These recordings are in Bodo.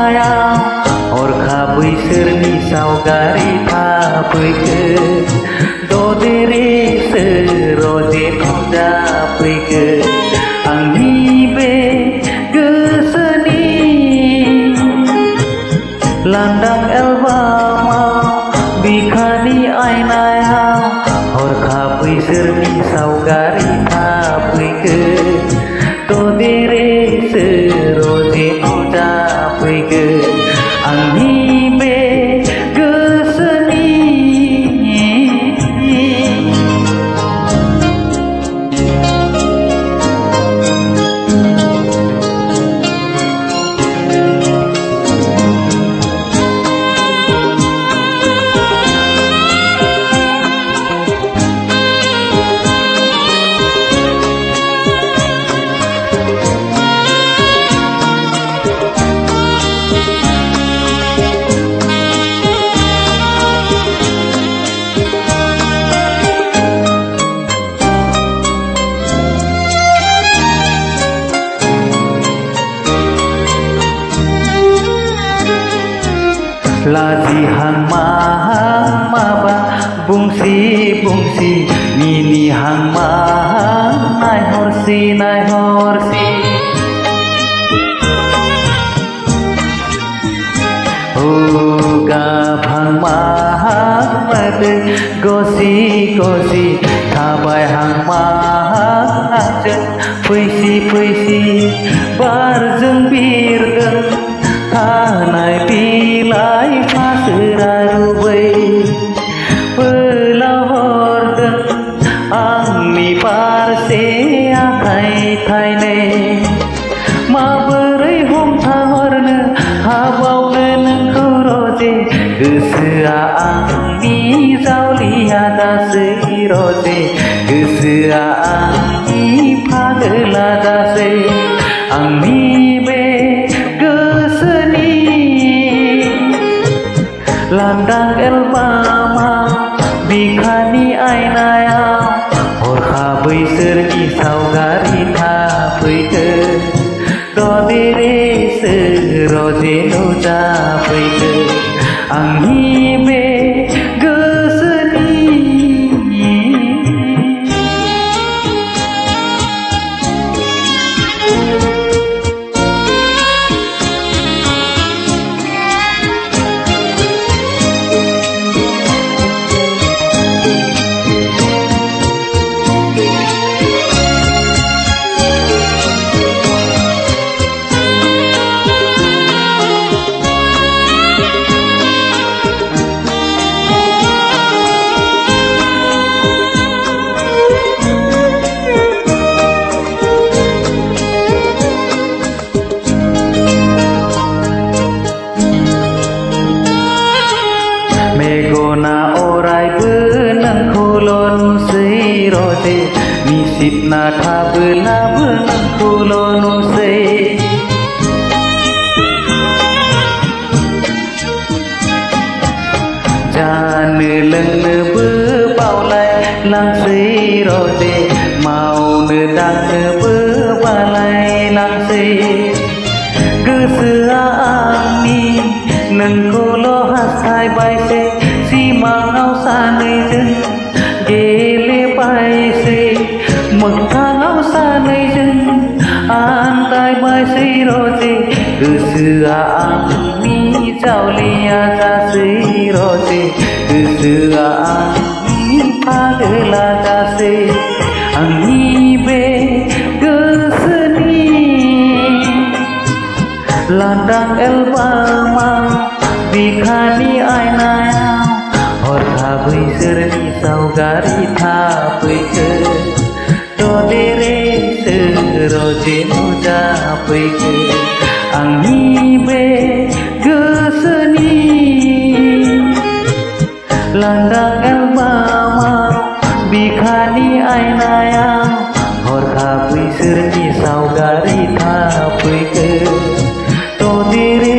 आयनायाव हरखाबै सोरनि सावगारि थाफैखो ददेरे रजे नुजाफैखो आंनि बे गोसोनि लांदां एलबामाव बिखानि आयनायाव हरखाबै सोरनि सावगारि थाफैखो ददेरे रजे नुजाफैखो आंनि बे गोसोनि लाजिहां माहां माबा बुंसि बुंसि मिनिहां माहां नायहरसि नायहरसि गाबहां माहां मोदै गसि गसि थाबायहां माहां आंजों फैसि फैसि बारजों बिरदों थानाय बिलाइ फासोरा रुबै फोलावहरदों आंनि फारसे आखाइ थाइनै माबोरै हमथाहरनो हाबावनो नोंखौ रजे गोसोआ आंनि जावलिया जासै रजे गोसोआ आंनि फागोला जासै आंनि बे लांदां एलबामाव बिखानि आयनायाव हरखाबै सोरनि सावगारि थाफैखो ददेरे रजे नुजाफैखो आंनि बे गोसोनि मेगना अरायबो नोंखौल' नुसै रजे निसितना थाबोलाबो नोंखौल' नुसै जानो लोंनोबो बावलाय लांसै रजे मावनो दांनोबो बालाय लांसै गोसोआ आंनि नोंखौल' हास्थायबायसै सिमाङाव सानैजों गेलेबायसै मोगथाङाव सानैजों आन्दायबायसै रजे गोसोआ आंनि जावलिया जासै रजे गोसोआ आंनि फागोला जासै आंनि बे गोसोनि लांदां एलबामाव बिखानि आयनायाव हरखाबै सोरनि सावगारि थाफैखो ददेरे रजे नुजाफैखो आंनि बे गोसोनि लांदां एलबामाव बिखानि आयनायाव हरखाबै सोरनि सावगारि थाफैखो ददेरे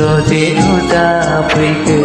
रजे नुजाफैखो